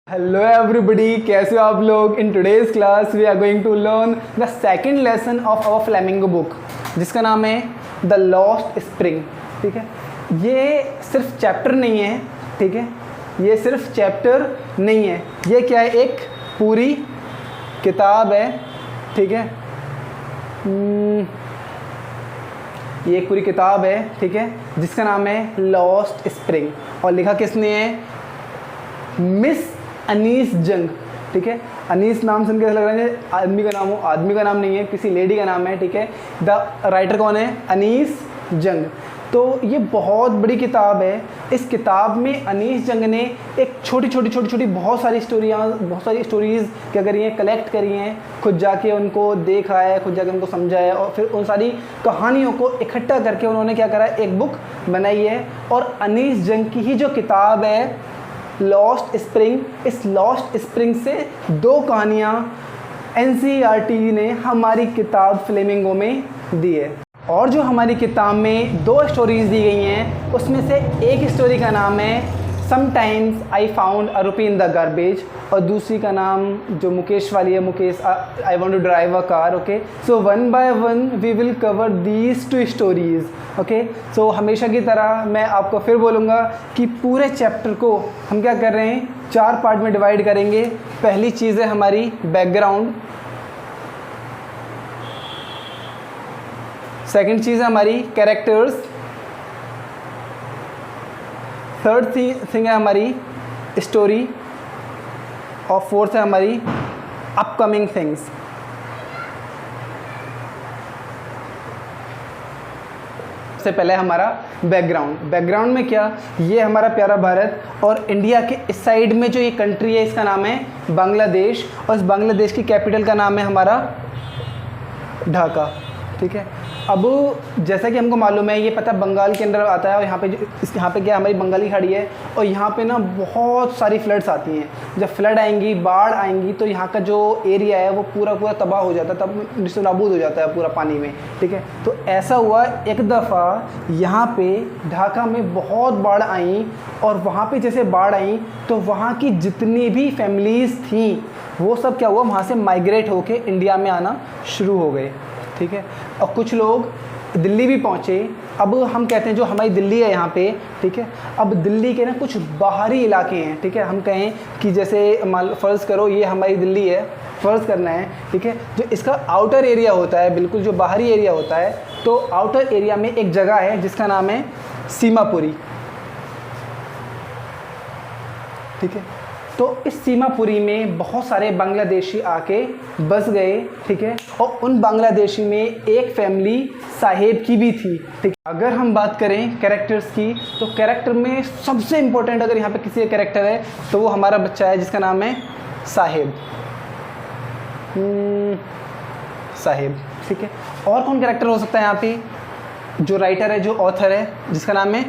Hello everybody, कैसे हो आप लोग। In today's class we are going to learn the second lesson of our Flamingo book जिसका नाम है द लॉस्ट स्प्रिंग। ठीक है, ये सिर्फ चैप्टर नहीं है। ठीक है, ये सिर्फ चैप्टर नहीं है, ये क्या है, एक पूरी किताब है। ठीक है, ये एक पूरी किताब है। ठीक है, जिसका नाम है लॉस्ट स्प्रिंग और लिखा किसने है, मिस अनीस जंग। ठीक है, अनीस नाम सुन के ऐसा लग रहा है आदमी का नाम हो, आदमी का नाम नहीं है, किसी लेडी का नाम है। ठीक है, द राइटर कौन है, अनीस जंग। तो ये बहुत बड़ी किताब है। इस किताब में अनीस जंग ने एक छोटी बहुत सारी स्टोरीज़ क्या करी हैं, कलेक्ट करी हैं, खुद जाके उनको देखा है, खुद जाके उनको समझा है और फिर उन सारी कहानियों को इकट्ठा करके उन्होंने क्या करा है, एक बुक बनाई है। और अनीस जंग की ही जो किताब है लॉस्ट स्प्रिंग, इस लॉस्ट स्प्रिंग से दो कहानियाँ NCERT ने हमारी किताब फ्लेमिंगो में दी है। और जो हमारी किताब में दो स्टोरीज़ दी गई हैं उसमें से एक स्टोरी का नाम है sometimes I found a rupee in the garbage और दूसरी का नाम जो मुकेश वाली है, Mukesh I want to drive a car. Okay, so one by one we will cover these two stories. Okay, so हमेशा की तरह मैं आपको फिर बोलूँगा कि पूरे चैप्टर को हम क्या कर रहे हैं, 4 पार्ट में डिवाइड करेंगे। पहली चीज़ है हमारी बैकग्राउंड, सेकंड चीज़ है हमारी कैरेक्टर्स, थर्ड थिंग है हमारी स्टोरी और फोर्थ है हमारी अपकमिंग थिंग्स। सबसे पहले हमारा बैकग्राउंड में क्या, ये हमारा प्यारा भारत और इंडिया के इस साइड में जो ये कंट्री है इसका नाम है बांग्लादेश और इस बांग्लादेश की कैपिटल का नाम है हमारा ढाका। ठीक है, अब जैसा कि हमको मालूम है ये पता बंगाल के अंदर आता है और यहाँ पे क्या हमारी बंगाली खाड़ी है और यहाँ पे ना बहुत सारी फ्लड्स आती हैं। जब फ्लड आएंगी, बाढ़ आएंगी तो यहाँ का जो एरिया है वो पूरा तबाह हो जाता है, तब निस्तनाबूद हो जाता है पूरा पानी में। ठीक है, तो ऐसा हुआ एक दफ़ा यहाँ पे ढाका में बहुत बाढ़ आई और वहाँ पे जैसे बाढ़ आई तो वहाँ की जितनी भी फैमिलीज़ थी वो सब क्या हुआ, वहाँ से माइग्रेट होके इंडिया में आना शुरू हो गए। ठीक है, और कुछ लोग दिल्ली भी पहुँचे। अब हम कहते हैं जो हमारी दिल्ली है यहाँ पे, ठीक है, अब दिल्ली के ना कुछ बाहरी इलाके हैं। ठीक है, हम कहें कि जैसे फ़र्ज़ करो ये हमारी दिल्ली है, फ़र्ज़ करना है। ठीक है, जो इसका आउटर एरिया होता है, बिल्कुल जो बाहरी एरिया होता है, तो आउटर एरिया में एक जगह है जिसका नाम है सीमापुरी। ठीक है, तो इस सीमापुरी में बहुत सारे बांग्लादेशी आके बस गए। ठीक है, और उन बांग्लादेशी में एक फैमिली साहेब की भी थी। ठीक, अगर हम बात करें कैरेक्टर्स की तो कैरेक्टर में सबसे इम्पोर्टेंट अगर यहाँ पे किसी का कैरेक्टर है तो वो हमारा बच्चा है जिसका नाम है साहेब। साहेब। ठीक है, और कौन कैरेक्टर हो सकता है यहाँ पे, जो राइटर है, जो ऑथर है, जिसका नाम है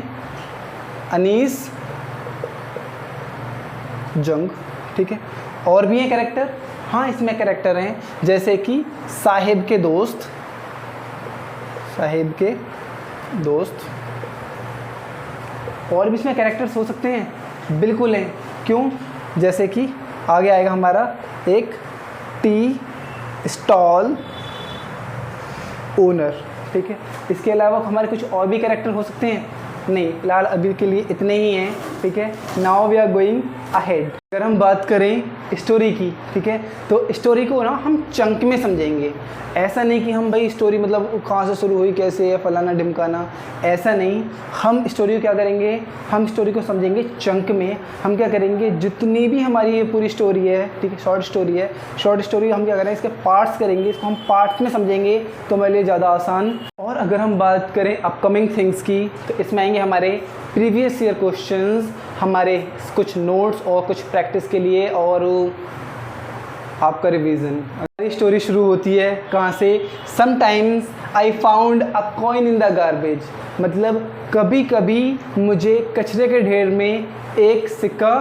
अनीस जंग। ठीक है, और भी हैं कैरेक्टर, हाँ इसमें कैरेक्टर हैं जैसे कि साहिब के दोस्त और भी इसमें कैरेक्टर्स हो सकते हैं, बिल्कुल हैं। क्यों, जैसे कि आगे आएगा हमारा एक टी स्टॉल ओनर। ठीक है, इसके अलावा हमारे कुछ और भी कैरेक्टर हो सकते हैं, नहीं फिलहाल अभी के लिए इतने ही हैं। ठीक है, now we are going ahead. अगर हम बात करें स्टोरी की, ठीक है, तो स्टोरी को ना हम चंक में समझेंगे। ऐसा नहीं कि हम भाई स्टोरी मतलब कहाँ से शुरू हुई, कैसे है, फलाना ढिमकाना, ऐसा नहीं। हम स्टोरी को क्या करेंगे, हम स्टोरी को समझेंगे चंक में। हम क्या करेंगे, जितनी भी हमारी ये पूरी स्टोरी है, ठीक है, शॉर्ट स्टोरी हम क्या करें, इसके पार्ट्स करेंगे, इसको हम पार्ट्स में समझेंगे तो मेरे लिए ज़्यादा आसान। और अगर हम बात करें अपकमिंग थिंग्स की तो इसमें आएंगे हमारे प्रीवियस ईयर क्वेश्चंस, हमारे कुछ नोट्स और कुछ प्रैक्टिस के लिए और आपका रिवीजन। हमारी स्टोरी शुरू होती है कहाँ से, sometimes I found a coin in the garbage, मतलब कभी कभी मुझे कचरे के ढेर में एक सिक्का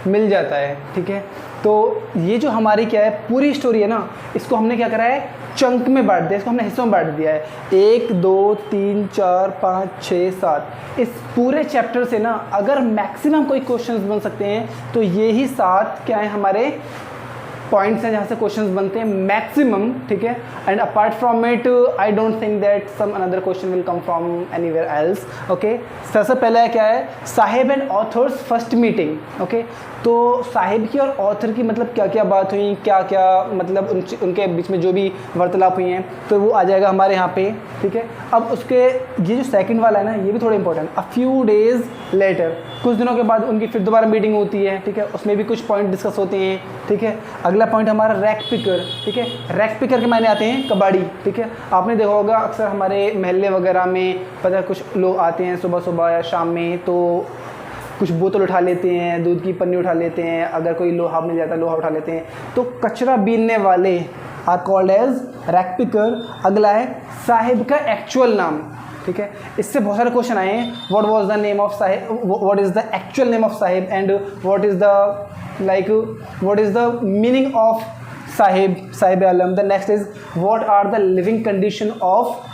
मिल जाता है। ठीक है, तो ये जो हमारी क्या है पूरी स्टोरी है ना, इसको हमने क्या करा है चंक में बांट दिया, इसको हमने हिस्सों में बांट दिया है। 1 2 3 4 5 6 7, इस पूरे चैप्टर से ना अगर मैक्सिमम कोई क्वेश्चंस बन सकते हैं तो ये ही 7 क्या है हमारे पॉइंट्स हैं जहाँ से क्वेश्चंस बनते हैं मैक्सिमम, ठीक है। And apart from it I don't think that some another question will come from anywhere else, okay. सबसे पहले क्या है, Saheb and author's first meeting, okay. तो साहिब की और ऑथर की मतलब क्या क्या बात हुई, क्या क्या मतलब उनके बीच में जो भी वार्तालाप हुई हैं, तो वो आ जाएगा हमारे यहाँ पे, ठीक है। अब उसके ये जो सेकंड वाला है ना, ये भी थोड़ा important, a few days later, कुछ दिनों के बाद उनकी फिर दोबारा मीटिंग होती है, ठीक है। उसमें भी कुछ पॉइंट डिस्कस होते हैं, ठीक है। अगला पॉइंट हमारा रैक पिकर, ठीक है। रैक पिकर के मायने आते हैं कबाड़ी, ठीक है। आपने देखा होगा अक्सर हमारे महल्ले वगैरह में पता है कुछ लोग आते हैं सुबह सुबह या शाम में, तो कुछ बोतल उठा लेते हैं, दूध की पन्नी उठा लेते हैं, अगर कोई लोहा मिल जाता है लोहा उठा लेते हैं, तो कचरा बीनने वाले are called as rag picker. अगला है साहिब का एक्चुअल नाम, ठीक है। इससे बहुत सारे क्वेश्चन आए हैं, what was the name of Saheb, what is the actual name of Saheb, and what is the meaning of Saheb Alam. The next is what are the living condition of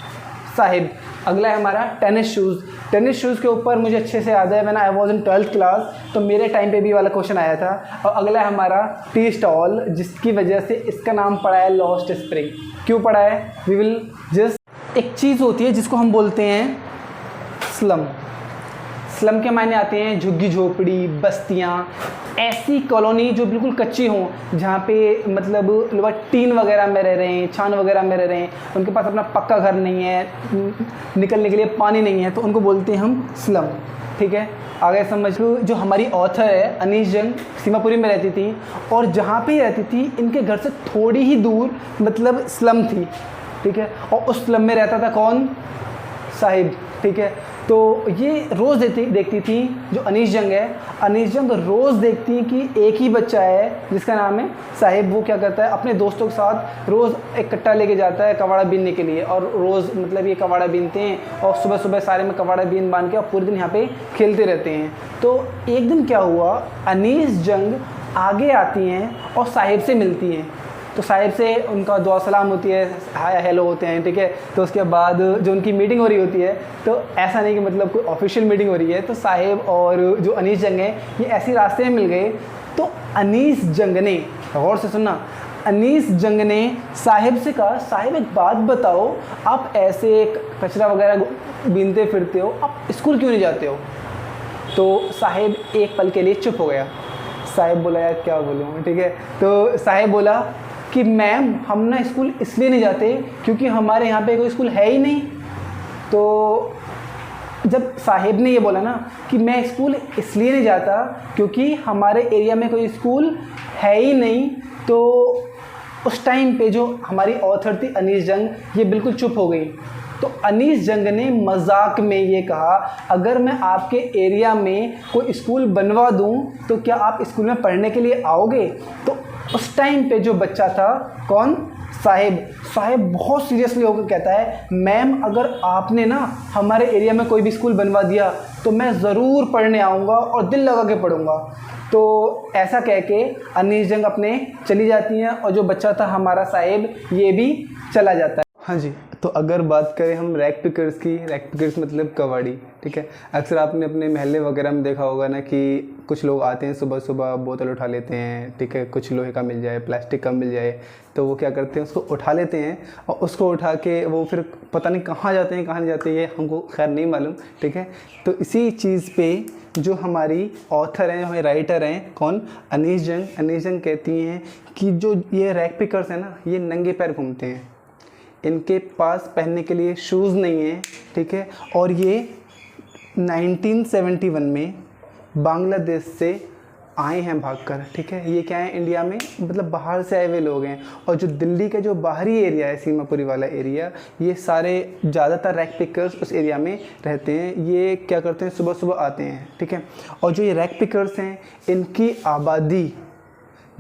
Saheb. अगला है हमारा टेनिस शूज़। टेनिस शूज़ के ऊपर मुझे अच्छे से याद है, when I was in 12th class, तो मेरे टाइम पे भी वाला क्वेश्चन आया था। और अगला है हमारा टी स्टॉल, जिसकी वजह से इसका नाम पड़ा है लॉस्ट स्प्रिंग। क्यों पड़ा है, वी विल जस्ट, एक चीज़ होती है जिसको हम बोलते हैं स्लम। स्लम के मायने आते हैं झुग्गी झोपड़ी, बस्तियाँ, ऐसी कॉलोनी जो बिल्कुल कच्ची हों, जहाँ पे मतलब लोग टीन वगैरह में रह रहे हैं, छान वगैरह में रह रहे हैं, उनके पास अपना पक्का घर नहीं है, निकलने के लिए पानी नहीं है, तो उनको बोलते हैं हम स्लम, ठीक है। आगे समझ लो, जो हमारी ऑथर है अनीस जंग सीमापुरी में रहती थी, और जहाँ पे रहती थी इनके घर से थोड़ी ही दूर मतलब स्लम थी, ठीक है। और उस स्लम में रहता था कौन, साहिब, ठीक है। तो ये रोज़ देखती थी जो अनीस जंग है, अनीस जंग रोज़ देखती कि एक ही बच्चा है जिसका नाम है साहिब। वो क्या करता है, अपने दोस्तों के साथ रोज़ एक कट्टा लेके जाता है कवाड़ा बीनने के लिए, और रोज़ मतलब ये कवाड़ा बीनते हैं और सुबह सुबह सारे में कवाड़ा बीन बांध के और पूरे दिन यहाँ पे खेलते रहते हैं। तो एक दिन क्या हुआ, अनीस जंग आगे आती हैं और साहिब से मिलती हैं। तो साहिब से उनका दुआ सलाम होती है, हाय हेलो होते हैं, ठीक है। तो उसके बाद जो उनकी मीटिंग हो रही होती है, तो ऐसा नहीं कि मतलब कोई ऑफिशियल मीटिंग हो रही है, तो साहिब और जो अनीस जंग है ये ऐसे रास्ते में मिल गए। तो अनीस जंग ने, गौर से सुनना, अनीस जंग ने साहिब से कहा, साहिब एक बात बताओ, आप ऐसे कचरा वगैरह बीनते फिरते हो, आप स्कूल क्यों नहीं जाते हो। तो साहिब एक पल के लिए चुप हो गया। साहिब बोला यार क्या बोलूँ, ठीक है। तो साहिब बोला कि मैम हम ना स्कूल इसलिए नहीं जाते क्योंकि हमारे यहाँ पे कोई स्कूल है ही नहीं। तो जब साहिब ने ये बोला ना कि मैं स्कूल इसलिए नहीं जाता क्योंकि हमारे एरिया में कोई स्कूल है ही नहीं, तो उस टाइम पे जो हमारी ऑथर थी अनीस जंग, ये बिल्कुल चुप हो गई। तो अनीस जंग ने मजाक में ये कहा, अगर मैं आपके एरिया में कोई स्कूल बनवा दूं तो क्या आप स्कूल में पढ़ने के लिए आओगे। तो उस टाइम पे जो बच्चा था कौन, साहिब बहुत सीरियसली होकर कहता है, मैम अगर आपने ना हमारे एरिया में कोई भी स्कूल बनवा दिया तो मैं ज़रूर पढ़ने आऊँगा और दिल लगा के पढ़ूँगा। तो ऐसा कह के अनीस जंग अपने चली जाती हैं और जो बच्चा था हमारा साहिब ये भी चला जाता है। हाँ जी, तो अगर बात करें हम रैक पिकर्स की, रैक पिकर्स मतलब कबाड़ी, ठीक है। अक्सर आपने अपने महल्ले वगैरह में देखा होगा ना कि कुछ लोग आते हैं सुबह सुबह, बोतल उठा लेते हैं, ठीक है। कुछ लोहे का मिल जाए, प्लास्टिक का मिल जाए, तो वो क्या करते हैं उसको उठा लेते हैं और उसको उठा के वो फिर पता नहीं कहाँ जाते हैं कहाँ नहीं जाते, ये हमको खैर नहीं मालूम, ठीक है। तो इसी चीज़ पे जो हमारी ऑथर हैं, हमारे राइटर हैं कौन, अनीस जंग कहती हैं कि जो ये रैक पिकर्स हैं ना, ये नंगे पैर घूमते हैं, इनके पास पहनने के लिए शूज़ नहीं है, ठीक है। और ये 1971 में बांग्लादेश से आए हैं भागकर, ठीक है। ये क्या है, इंडिया में मतलब बाहर से आए हुए लोग हैं। और जो दिल्ली का जो बाहरी एरिया है, सीमापुरी वाला एरिया, ये सारे ज़्यादातर रैक पिकर्स उस एरिया में रहते हैं। ये क्या करते हैं, सुबह सुबह आते हैं, ठीक है। और जो ये रैक पिकर्स हैं, इनकी आबादी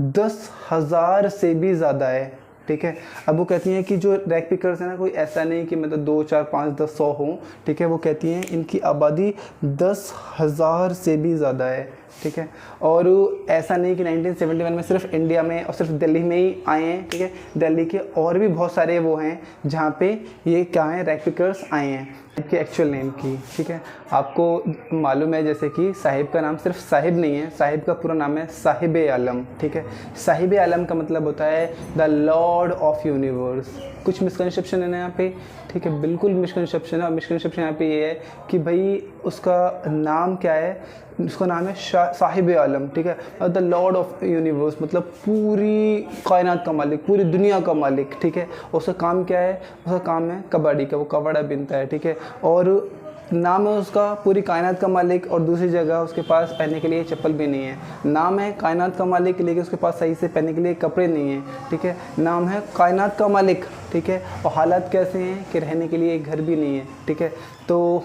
10,000 से भी ज़्यादा है, ठीक है। अब वो कहती हैं कि जो रैक पिकर्स हैं ना, कोई ऐसा नहीं कि मतलब 2, 4, 5, 10, 100 हों, ठीक है। वो कहती हैं इनकी आबादी 10,000 से भी ज़्यादा है, ठीक है। और ऐसा नहीं कि 1971 में सिर्फ इंडिया में और सिर्फ दिल्ली में ही आए हैं, ठीक है। दिल्ली के और भी बहुत सारे वो हैं जहाँ पे ये क्या हैं, रैग पिकर्स आए हैं के एक्चुअल नेम की, ठीक है। आपको मालूम है जैसे कि साहिब का नाम सिर्फ साहिब नहीं है, साहिब का पूरा नाम है साहिब आलम, ठीक है। साहिब आलम का मतलब होता है द लॉर्ड ऑफ यूनिवर्स। कुछ मिसकंसेप्शन है ना यहाँ पे, ठीक है, बिल्कुल मिसकंसेप्शन है। और मिसकंसेप्शन यहाँ पे ये है कि भाई उसका नाम क्या है, उसका नाम है साहिब आलम, ठीक है। और द लॉर्ड ऑफ यूनिवर्स मतलब पूरी कायनात का मालिक, पूरी दुनिया का मालिक, ठीक है। उसका काम क्या है, उसका काम है कबड्डी का, वो कबड्डा बिनता है, ठीक है। और नाम है उसका पूरी कायनात का मालिक, और दूसरी जगह उसके पास पहनने के लिए चप्पल भी नहीं है। नाम है कायनात का मालिक लेकिन उसके पास सही से पहनने के लिए कपड़े नहीं हैं, ठीक है। नाम है कायनात का मालिक, ठीक है। और हालात कैसे हैं कि रहने के लिए एक घर भी नहीं है, ठीक है। तो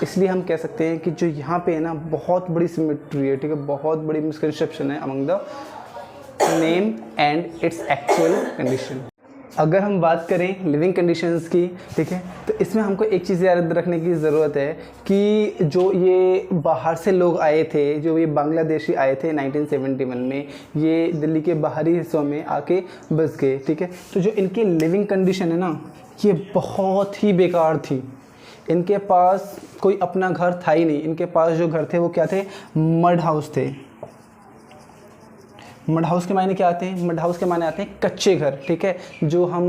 इसलिए हम कह सकते हैं कि जो यहाँ पे है ना बहुत बड़ी सिमेट्री है, ठीक है, बहुत बड़ी मिसकंसेप्शन है among the name and its actual condition. अगर हम बात करें लिविंग कंडीशंस की, ठीक है, तो इसमें हमको एक चीज़ याद रखने की ज़रूरत है कि जो ये बाहर से लोग आए थे, जो ये बांग्लादेशी आए थे 1971 में, ये दिल्ली के बाहरी हिस्सों में आके बस गए, ठीक है। तो जो इनकी लिविंग कंडीशन है ना, ये बहुत ही बेकार थी। इनके पास कोई अपना घर था ही नहीं। इनके पास जो घर थे वो क्या थे, मड हाउस थे। मड हाउस के मायने क्या आते हैं, मड हाउस के मायने आते हैं कच्चे घर, ठीक है, जो हम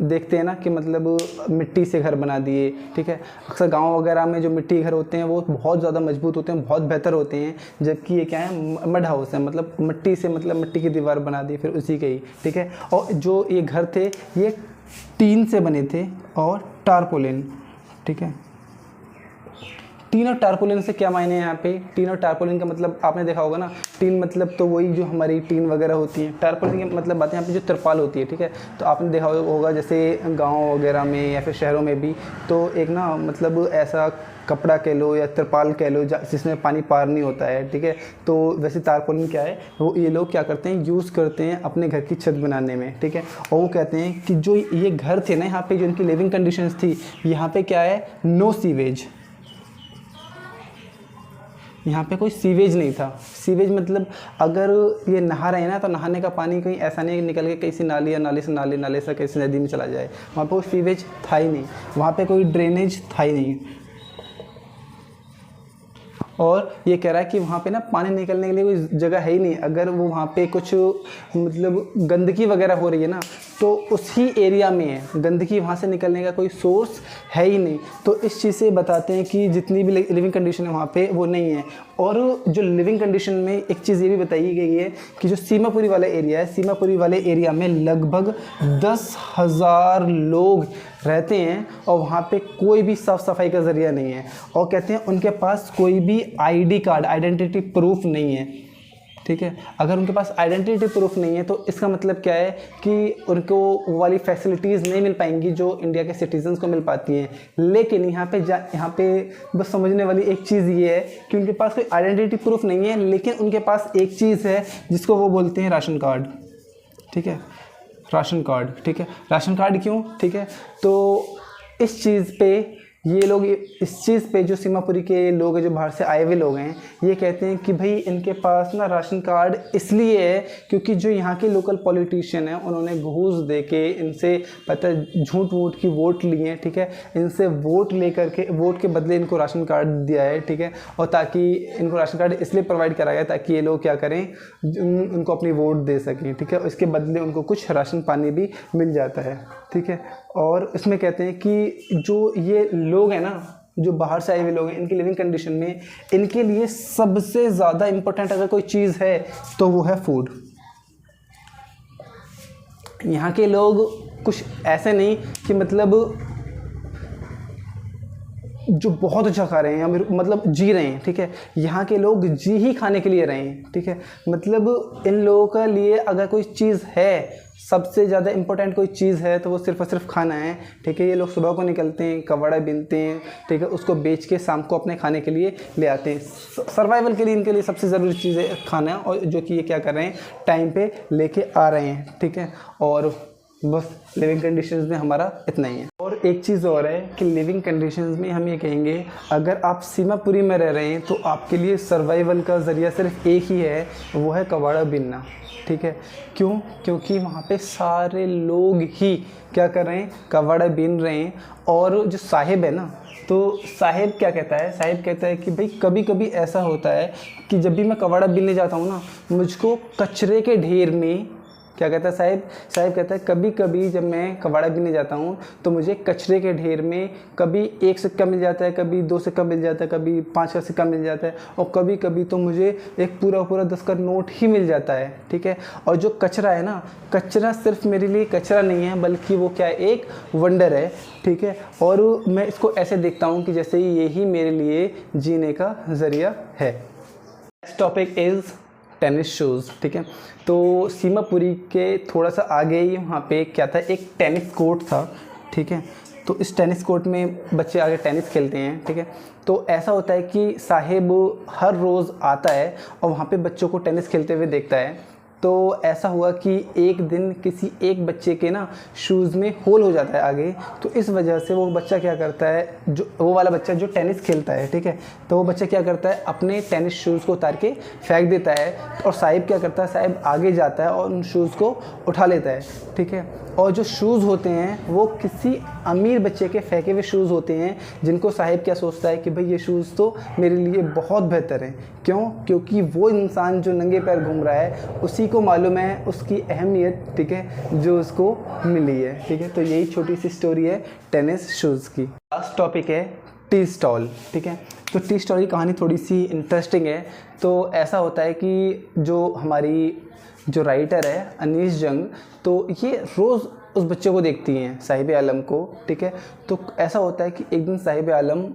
देखते हैं ना कि मतलब मिट्टी से घर बना दिए, ठीक है। अक्सर गांव वगैरह में जो मिट्टी घर होते हैं वो बहुत ज़्यादा मजबूत होते हैं, बहुत बेहतर होते हैं, जबकि ये क्या है, मड हाउस है, मतलब मिट्टी से, मतलब मिट्टी की दीवार बना दी फिर उसी के ही, ठीक है। और जो ये घर थे ये टीन से बने थे और टारपोलिन, ठीक है। टीन और टारपोलिन से क्या मायने हैं यहाँ पे, टीन और टारपोलिन का मतलब आपने देखा होगा ना, टीन मतलब तो वही जो हमारी टीन वगैरह होती है, टारपोलिन का मतलब बात है यहाँ पे जो तिरपाल होती है, ठीक है। तो आपने देखा होगा जैसे गांव वगैरह में या फिर शहरों में भी, तो एक ना मतलब ऐसा कपड़ा कह लो या तिरपाल कह लो जिसमें पानी पार नहीं होता है, ठीक है। तो वैसे टारपोलिन क्या है, वो ये लोग क्या करते हैं, यूज़ करते हैं अपने घर की छत बनाने में, ठीक है। और वो कहते हैं कि जो ये घर थे ना, यहाँ पे जो इनकी लिविंग कंडीशंस थी, यहाँ पे क्या है, नो सीवेज, यहाँ पे कोई सीवेज नहीं था। सीवेज मतलब अगर ये नहा रहे हैं ना, तो नहाने का पानी कहीं ऐसा नहीं निकल के किसी नाली या नाले से किसी नदी में चला जाए, वहाँ पे कोई सीवेज था ही नहीं, वहाँ पे कोई ड्रेनेज था ही नहीं। और ये कह रहा है कि वहाँ पे ना पानी निकलने के लिए कोई जगह है ही नहीं। अगर वो वहाँ पे कुछ मतलब गंदगी वगैरह हो रही है ना, तो उसी एरिया में है, गंदगी वहाँ से निकलने का कोई सोर्स है ही नहीं। तो इस चीज़ से बताते हैं कि जितनी भी लिविंग कंडीशन है वहाँ पे वो नहीं है। और जो लिविंग कंडीशन में एक चीज़ ये भी बताई गई है कि जो सीमापुरी वाला एरिया है, सीमापुरी वाले एरिया में लगभग 10,000 लोग रहते हैं और वहाँ पे कोई भी साफ़ सफाई का ज़रिया नहीं है। और कहते हैं उनके पास कोई भी आईडी कार्ड, आइडेंटिटी प्रूफ नहीं है, ठीक है। अगर उनके पास आइडेंटिटी प्रूफ नहीं है तो इसका मतलब क्या है कि उनको वो वाली फैसिलिटीज़ नहीं मिल पाएंगी जो इंडिया के सिटीजन्स को मिल पाती हैं। लेकिन यहाँ पे बस समझने वाली एक चीज़ ये है कि उनके पास कोई आइडेंटिटी प्रूफ नहीं है, लेकिन उनके पास एक चीज़ है जिसको वो बोलते हैं राशन कार्ड, ठीक है, राशन कार्ड, ठीक है। राशन कार्ड क्यों, ठीक है, तो इस चीज़ पे ये लोग, इस चीज़ पे जो सीमापुरी के लोग हैं, जो बाहर से आए हुए लोग हैं, ये कहते हैं कि भाई इनके पास ना राशन कार्ड इसलिए है क्योंकि जो यहाँ के लोकल पॉलिटिशियन हैं उन्होंने घूस दे के इनसे पता झूठ वूठ की वोट लिए हैं, ठीक है। इनसे वोट लेकर के, वोट के बदले इनको राशन कार्ड दिया है, ठीक है। और ताकि इनको राशन कार्ड इसलिए प्रोवाइड करा गया ताकि ये लोग क्या करें, उनको अपनी वोट दे सकें, ठीक है। इसके बदले उनको कुछ राशन पानी भी मिल जाता है, ठीक है। और इसमें कहते हैं कि जो ये लोग हैं ना, जो बाहर से आए हुए लोग हैं, इनकी लिविंग कंडीशन में इनके लिए सबसे ज़्यादा इम्पोर्टेंट अगर कोई चीज़ है तो वो है फूड। यहाँ के लोग कुछ ऐसे नहीं कि मतलब जो बहुत अच्छा खा रहे हैं या मतलब जी रहे हैं, ठीक है। यहाँ के लोग जी ही खाने के लिए रहे हैं, ठीक है। मतलब इन लोगों के लिए अगर कोई चीज़ है, सबसे ज़्यादा इम्पोर्टेंट कोई चीज़ है तो वो सिर्फ और सिर्फ खाना है, ठीक है। ये लोग सुबह को निकलते हैं, कबाड़ा बीनते हैं, ठीक है, उसको बेच के शाम को अपने खाने के लिए ले आते हैं। सर्वाइवल के लिए इनके लिए सबसे ज़रूरी चीज़ है खाना, और जो कि ये क्या कर रहे हैं, टाइम पे लेके आ रहे हैं, ठीक है। और बस लिविंग कंडीशंस में हमारा इतना ही है। और एक चीज़ और है कि लिविंग कंडीशंस में हम ये कहेंगे, अगर आप सीमापुरी में रह रहे हैं तो आपके लिए सर्वाइवल का ज़रिया सिर्फ एक ही है, वो है कबाड़ा बीनना। ठीक है, क्यों? क्योंकि वहाँ पे सारे लोग ही क्या कर रहे हैं, कबाड़ा बीन रहे हैं। और जो साहिब है ना, तो साहिब क्या कहता है, साहिब कहता है कि भाई कभी कभी ऐसा होता है कि जब भी मैं कबाड़ा बीनने जाता हूँ ना, मुझको कचरे के ढेर में, क्या कहता है साहिब, साहिब कहता है कभी कभी जब मैं कबाड़ा बीनने जाता हूँ तो मुझे कचरे के ढेर में कभी 1 सिक्का मिल जाता है, कभी 2 सिक्का मिल जाता है, कभी 5 का सिक्का मिल जाता है, और कभी कभी तो मुझे एक पूरा 10 का नोट ही मिल जाता है। ठीक है, और जो कचरा है ना, कचरा सिर्फ मेरे लिए कचरा नहीं है, बल्कि वो क्या है, एक वंडर है। ठीक है, और मैं इसको ऐसे देखता हूँ कि जैसे यही मेरे लिए जीने का ज़रिया है। Next topic is tennis shoes. ठीक है, तो सीमापुरी के थोड़ा सा आगे ही वहाँ पे क्या था, एक टेनिस कोर्ट था। ठीक है, तो इस टेनिस कोर्ट में बच्चे आगे टेनिस खेलते हैं। ठीक है, तो ऐसा होता है कि साहिब हर रोज़ आता है और वहाँ पे बच्चों को टेनिस खेलते हुए देखता है। तो ऐसा हुआ कि एक दिन किसी एक बच्चे के ना शूज़ में होल हो जाता है आगे, तो इस वजह से वो बच्चा क्या करता है, जो वो वाला बच्चा जो टेनिस खेलता है, ठीक है, तो वो बच्चा क्या करता है, अपने टेनिस शूज़ को उतार के फेंक देता है। और साहिब क्या करता है, साहिब आगे जाता है और उन शूज़ को उठा लेता है। ठीक है, और जो शूज़ होते हैं वो किसी अमीर बच्चे के फेंके हुए शूज़ होते हैं, जिनको साहिब क्या सोचता है कि भाई ये शूज़ तो मेरे लिए बहुत बेहतर हैं। क्यों? क्योंकि वो इंसान जो नंगे पैर घूम रहा है उसी को मालूम है उसकी अहमियत, ठीक है, जो उसको मिली है। ठीक है, तो यही छोटी सी स्टोरी है टेनिस शूज़ की। लास्ट टॉपिक है टी स्टॉल। ठीक है, तो टी स्टॉल की कहानी थोड़ी सी इंटरेस्टिंग है। तो ऐसा होता है कि जो हमारी जो राइटर है अनीस जंग, तो ये रोज़ उस बच्चे को देखती हैं, साहिब आलम को। ठीक है, तो ऐसा होता है कि एक दिन साहिब आलम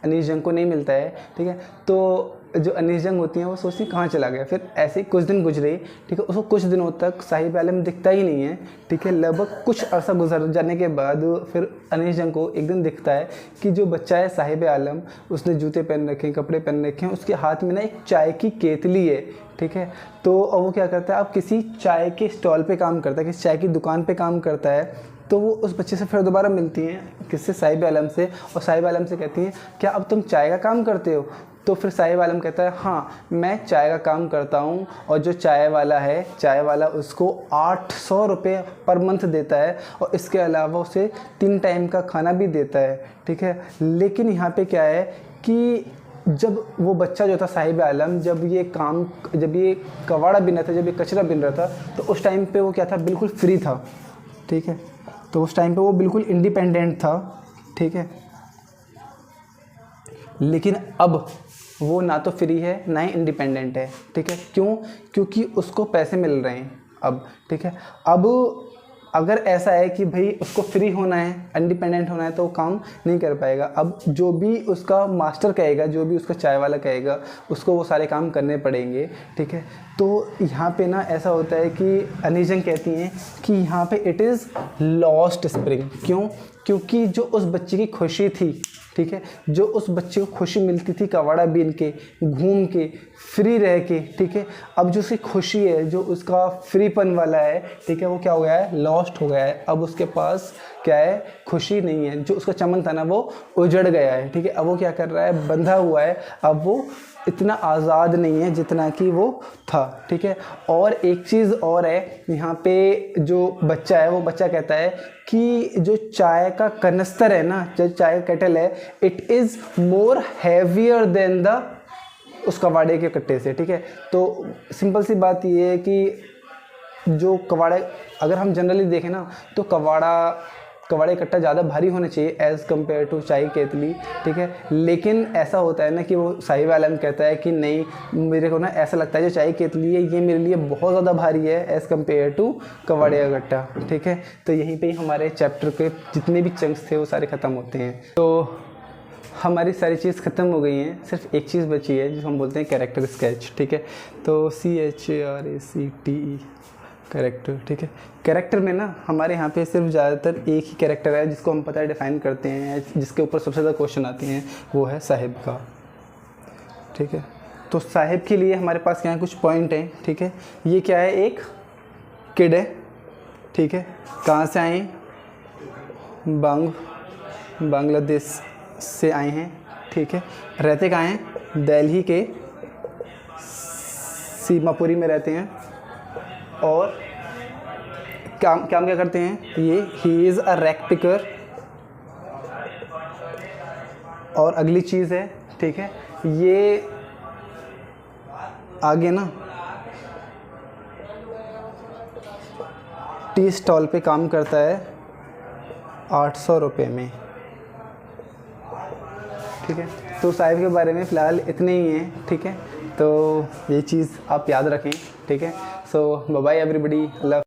अनीस जंग को नहीं मिलता है। ठीक है, तो जो अनीस जंग होती हैं वो सोचती हैं कहाँ चला गया। फिर ऐसे ही कुछ दिन गुजरे। ठीक है, उसको कुछ दिनों तक साहिब आलम दिखता ही नहीं है। ठीक है, लगभग कुछ अरसा गुजर जाने के बाद फिर अनीस जंग को एक दिन दिखता है कि जो बच्चा है साहिब आलम, उसने जूते पहन रखे हैं, कपड़े पहन रखे हैं, उसके हाथ में ना एक चाय की केतली है। ठीक है, तो वो क्या करता है, अब किसी चाय के स्टॉल पे काम करता है, किसी चाय की दुकान पे काम करता है। तो वो उस बच्चे से फिर दोबारा मिलती हैं, किससे, साहिब आलम से, और साहिब आलम से कहती हैं क्या अब तुम चाय का काम करते हो? तो फिर साहिब आलम कहता है हाँ, मैं चाय का काम करता हूँ, और जो चाय वाला है, चाय वाला उसको 800 रुपये पर मंथ देता है, और इसके अलावा उसे 3 टाइम का खाना भी देता है। ठीक है, लेकिन यहाँ पे क्या है कि जब वो बच्चा जो था साहिब आलम, जब ये कबाड़ा बिन रहा था, जब ये कचरा बिन रहा था, तो उस टाइम पे वो क्या था, बिल्कुल फ्री था। ठीक है, तो उस टाइम पे वो बिल्कुल इंडिपेंडेंट था। ठीक है, लेकिन अब वो ना तो फ्री है ना ही इंडिपेंडेंट है। ठीक है, क्यों? क्योंकि उसको पैसे मिल रहे हैं अब। ठीक है, अब अगर ऐसा है कि भाई उसको फ्री होना है, इंडिपेंडेंट होना है, तो वो काम नहीं कर पाएगा। अब जो भी उसका मास्टर कहेगा, जो भी उसका चाय वाला कहेगा, उसको वो सारे काम करने पड़ेंगे। ठीक है, तो यहाँ पे ना ऐसा होता है कि अनीस जंग कहती हैं कि यहाँ पे इट इज़ लॉस्ट स्प्रिंग। क्यों? क्योंकि जो उस बच्चे की खुशी थी, ठीक है, जो उस बच्चे को खुशी मिलती थी कबाड़ा बीन के, घूम के, फ्री रह के, ठीक है, अब जो उसकी खुशी है, जो उसका फ्रीपन वाला है, ठीक है, वो क्या हो गया है, लॉस्ट हो गया है। अब उसके पास क्या है, खुशी नहीं है। जो उसका चमन था ना वो उजड़ गया है। ठीक है, अब वो क्या कर रहा है, बंधा हुआ है, अब वो इतना आज़ाद नहीं है जितना कि वो था। ठीक है, और एक चीज़ और है, यहाँ पे जो बच्चा है वो बच्चा कहता है कि जो चाय का कनस्तर है ना, जो चाय का केटल है, it is more heavier than the उस कबाड़े के कट्टे से। ठीक है, तो सिंपल सी बात ये है कि जो कबाड़े, अगर हम जनरली देखें ना, तो कबाड़े कट्टा ज़्यादा भारी होना चाहिए एज़ कम्पेयर टू चाय केतली। ठीक है, लेकिन ऐसा होता है ना कि वो साहिब आलम कहता है कि नहीं, मेरे को ना ऐसा लगता है जो चाय केतली है ये मेरे लिए बहुत ज़्यादा भारी है एज़ कम्पेयर टू कबाड़े का कट्टा। ठीक है, तो यहीं पे ही हमारे चैप्टर के जितने भी चंक्स थे वो सारे ख़त्म होते हैं। तो हमारी सारी चीज़ ख़त्म हो गई हैं, सिर्फ एक चीज़ बची है जिसको हम बोलते हैं कैरेक्टर स्केच। ठीक है, तो CHARACTE कैरेक्टर। ठीक है, कैरेक्टर में ना हमारे यहाँ पे सिर्फ ज़्यादातर एक ही कैरेक्टर है जिसको हम पता है डिफ़ाइन करते हैं, जिसके ऊपर सबसे ज़्यादा क्वेश्चन आते हैं, वो है साहिब का। ठीक है, तो साहिब के लिए हमारे पास क्या है, कुछ पॉइंट हैं। ठीक है, ये क्या है, एक किड है, ठीक है। कहाँ से आए? बांग्लादेश से आए हैं, ठीक है। रहते कहाँ हैं? दिल्ली के सीमापुरी में रहते हैं। और काम क्या करते हैं ये? He is a rack picker. और अगली चीज़ है, ठीक है, ये आगे ना टी स्टॉल पे काम करता है 800 रुपये में, ठीक है। तो साहिब के बारे में फ़िलहाल इतने ही हैं, ठीक है। तो ये चीज़ आप याद रखें, ठीक है। सो बाय बाय एवरीबॉडी, अल्लाह।